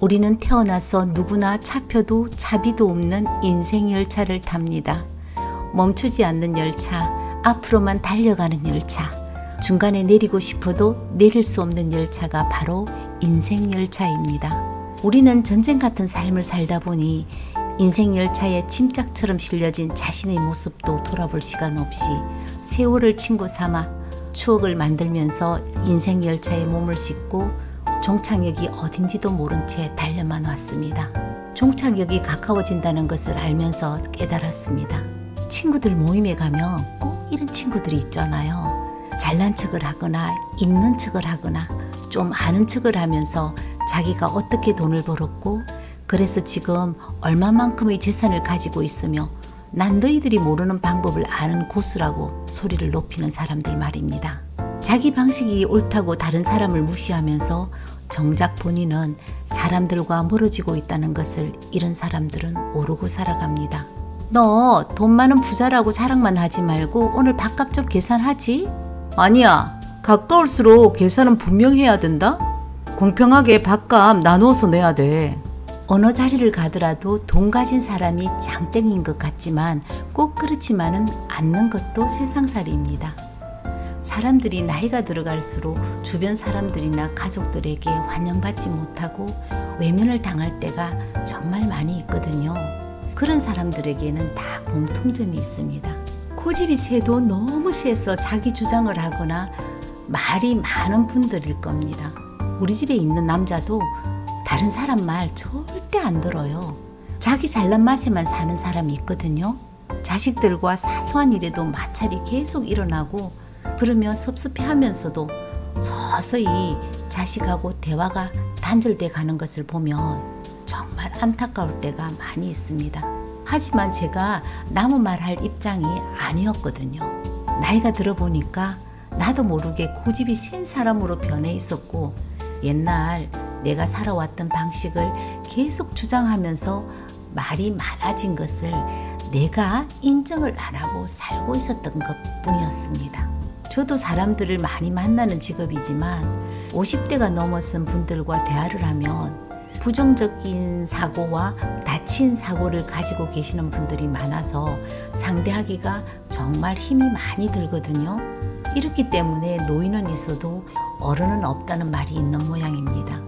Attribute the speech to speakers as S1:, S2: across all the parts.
S1: 우리는 태어나서 누구나 차표도 차비도 없는 인생 열차를 탑니다. 멈추지 않는 열차, 앞으로만 달려가는 열차, 중간에 내리고 싶어도 내릴 수 없는 열차가 바로 인생 열차입니다. 우리는 전쟁 같은 삶을 살다 보니 인생 열차에 침짝처럼 실려진 자신의 모습도 돌아볼 시간 없이 세월을 친구 삼아 추억을 만들면서 인생 열차에 몸을 싣고 종착역이 어딘지도 모른 채 달려만 왔습니다. 종착역이 가까워진다는 것을 알면서 깨달았습니다. 친구들 모임에 가면 꼭 이런 친구들이 있잖아요. 잘난 척을 하거나 있는 척을 하거나 좀 아는 척을 하면서 자기가 어떻게 돈을 벌었고 그래서 지금 얼마만큼의 재산을 가지고 있으며 난 너희들이 모르는 방법을 아는 고수라고 소리를 높이는 사람들 말입니다. 자기 방식이 옳다고 다른 사람을 무시하면서 정작 본인은 사람들과 멀어지고 있다는 것을 이런 사람들은 모르고 살아갑니다. 너 돈 많은 부자라고 자랑만 하지 말고 오늘 밥값 좀 계산하지? 아니야. 가까울수록 계산은 분명히 해야 된다. 공평하게 밥값 나누어서 내야 돼. 어느 자리를 가더라도 돈 가진 사람이 장땡인 것 같지만 꼭 그렇지만은 않는 것도 세상살이입니다. 사람들이 나이가 들어갈수록 주변 사람들이나 가족들에게 환영받지 못하고 외면을 당할 때가 정말 많이 있거든요. 그런 사람들에게는 다 공통점이 있습니다. 고집이 세도 너무 세서 자기 주장을 하거나 말이 많은 분들일 겁니다. 우리 집에 있는 남자도 다른 사람 말 절대 안 들어요. 자기 잘난 맛에만 사는 사람이 있거든요. 자식들과 사소한 일에도 마찰이 계속 일어나고 그러면 섭섭해하면서도 서서히 자식하고 대화가 단절돼 가는 것을 보면 정말 안타까울 때가 많이 있습니다. 하지만 제가 남의 말할 입장이 아니었거든요. 나이가 들어보니까 나도 모르게 고집이 센 사람으로 변해 있었고 옛날 내가 살아왔던 방식을 계속 주장하면서 말이 많아진 것을 내가 인정을 안 하고 살고 있었던 것뿐이었습니다. 저도 사람들을 많이 만나는 직업이지만 50대가 넘어선 분들과 대화를 하면 부정적인 사고와 다친 사고를 가지고 계시는 분들이 많아서 상대하기가 정말 힘이 많이 들거든요. 이렇기 때문에 노인은 있어도 어른은 없다는 말이 있는 모양입니다.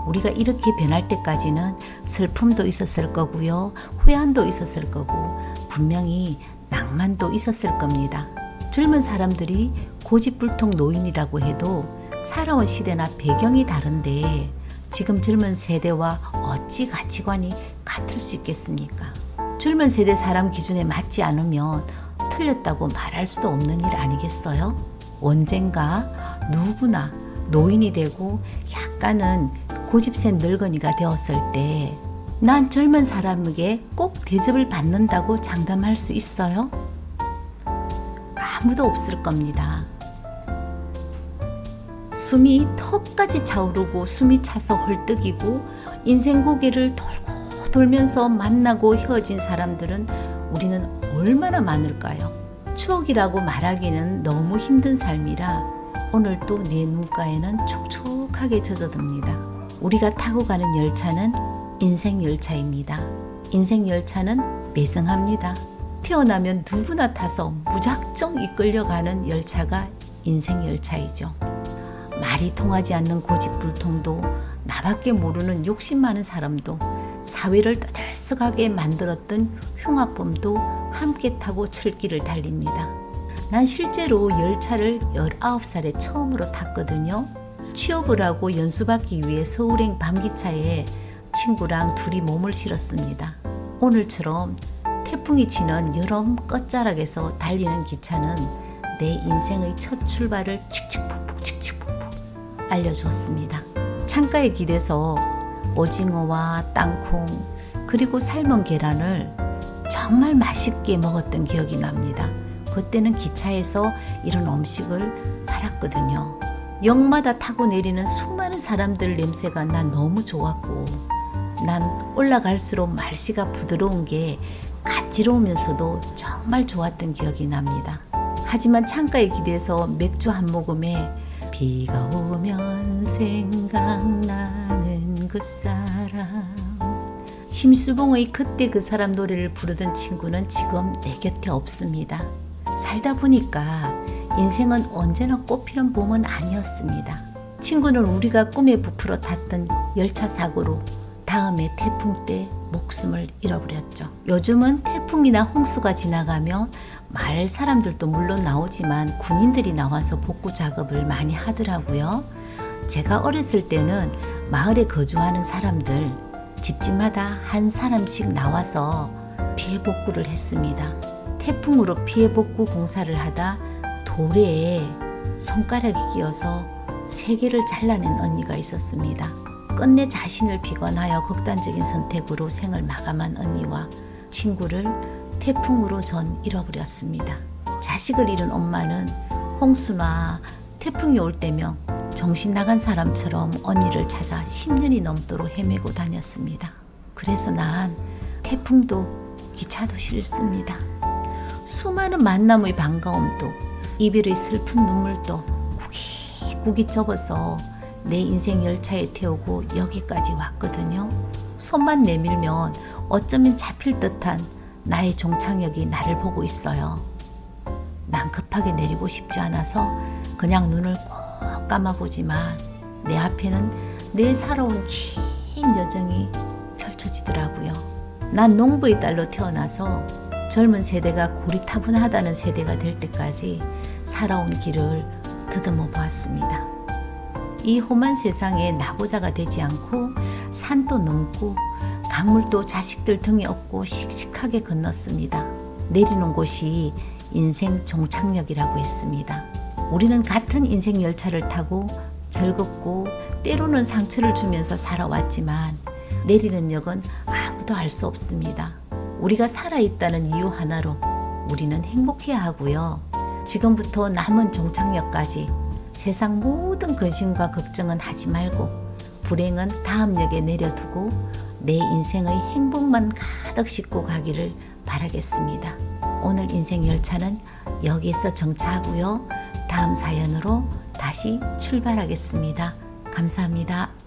S1: 우리가 이렇게 변할 때까지는 슬픔도 있었을 거고요. 후회함도 있었을 거고 분명히 낭만도 있었을 겁니다. 젊은 사람들이 고집불통 노인이라고 해도 살아온 시대나 배경이 다른데 지금 젊은 세대와 어찌 가치관이 같을 수 있겠습니까? 젊은 세대 사람 기준에 맞지 않으면 틀렸다고 말할 수도 없는 일 아니겠어요? 언젠가 누구나 노인이 되고 약간은 고집센 늙은이가 되었을 때 난 젊은 사람에게 꼭 대접을 받는다고 장담할 수 있어요? 아무도 없을 겁니다. 숨이 턱까지 차오르고 숨이 차서 헐떡이고 인생 고개를 돌고 돌면서 만나고 헤어진 사람들은 우리는 얼마나 많을까요? 추억이라고 말하기는 너무 힘든 삶이라 오늘도 내 눈가에는 촉촉하게 젖어듭니다. 우리가 타고 가는 열차는 인생 열차입니다. 인생 열차는 매정합니다. 태어나면 누구나 타서 무작정 이끌려가는 열차가 인생 열차이죠. 말이 통하지 않는 고집불통도 나밖에 모르는 욕심 많은 사람도 사회를 떠들썩하게 만들었던 흉악범도 함께 타고 철길을 달립니다. 난 실제로 열차를 19살에 처음으로 탔거든요. 취업을 하고 연수받기 위해 서울행 밤기차에 친구랑 둘이 몸을 실었습니다. 오늘처럼 태풍이 치는 여름 끝자락에서 달리는 기차는 내 인생의 첫 출발을 칙칙폭폭 칙칙폭폭 알려주었습니다. 창가에 기대서 오징어와 땅콩 그리고 삶은 계란을 정말 맛있게 먹었던 기억이 납니다. 그때는 기차에서 이런 음식을 팔았거든요. 역마다 타고 내리는 수많은 사람들 냄새가 난 너무 좋았고 난 올라갈수록 말씨가 부드러운 게 간지러우면서도 정말 좋았던 기억이 납니다. 하지만 창가에 기대서 맥주 한 모금에 비가 오면 생각나는 그 사람. 심수봉의 그때 그 사람 노래를 부르던 친구는 지금 내 곁에 없습니다. 살다 보니까 인생은 언제나 꽃피는 봄은 아니었습니다. 친구는 우리가 꿈에 부풀어 탔던 열차 사고로 다음에 태풍 때 목숨을 잃어버렸죠. 요즘은 태풍이나 홍수가 지나가면 마을 사람들도 물론 나오지만 군인들이 나와서 복구 작업을 많이 하더라고요. 제가 어렸을 때는 마을에 거주하는 사람들 집집마다 한 사람씩 나와서 피해 복구를 했습니다. 태풍으로 피해 복구 공사를 하다 돌에 손가락이 끼어서 3개를 잘라낸 언니가 있었습니다. 끝내 자신을 비관하여 극단적인 선택으로 생을 마감한 언니와 친구를 태풍으로 전 잃어버렸습니다. 자식을 잃은 엄마는 홍수나 태풍이 올 때면 정신 나간 사람처럼 언니를 찾아 10년이 넘도록 헤매고 다녔습니다. 그래서 난 태풍도 기차도 싫습니다. 수많은 만남의 반가움도 이별의 슬픈 눈물도 구기구기 접어서 내 인생 열차에 태우고 여기까지 왔거든요. 손만 내밀면 어쩌면 잡힐 듯한 나의 종착역이 나를 보고 있어요. 난 급하게 내리고 싶지 않아서 그냥 눈을 꼭 감아보지만 내 앞에는 내 살아온 긴 여정이 펼쳐지더라고요. 난 농부의 딸로 태어나서 젊은 세대가 고리타분하다는 세대가 될 때까지 살아온 길을 더듬어 보았습니다. 이 험한 세상에 나고자가 되지 않고 산도 넘고 강물도 자식들 등에 업고 씩씩하게 건넜습니다. 내리는 곳이 인생 종착역이라고 했습니다. 우리는 같은 인생 열차를 타고 즐겁고 때로는 상처를 주면서 살아왔지만 내리는 역은 아무도 알 수 없습니다. 우리가 살아있다는 이유 하나로 우리는 행복해야 하고요. 지금부터 남은 종착역까지 세상 모든 근심과 걱정은 하지 말고 불행은 다음 역에 내려두고 내 인생의 행복만 가득 싣고 가기를 바라겠습니다. 오늘 인생 열차는 여기서 정차하고요. 다음 사연으로 다시 출발하겠습니다. 감사합니다.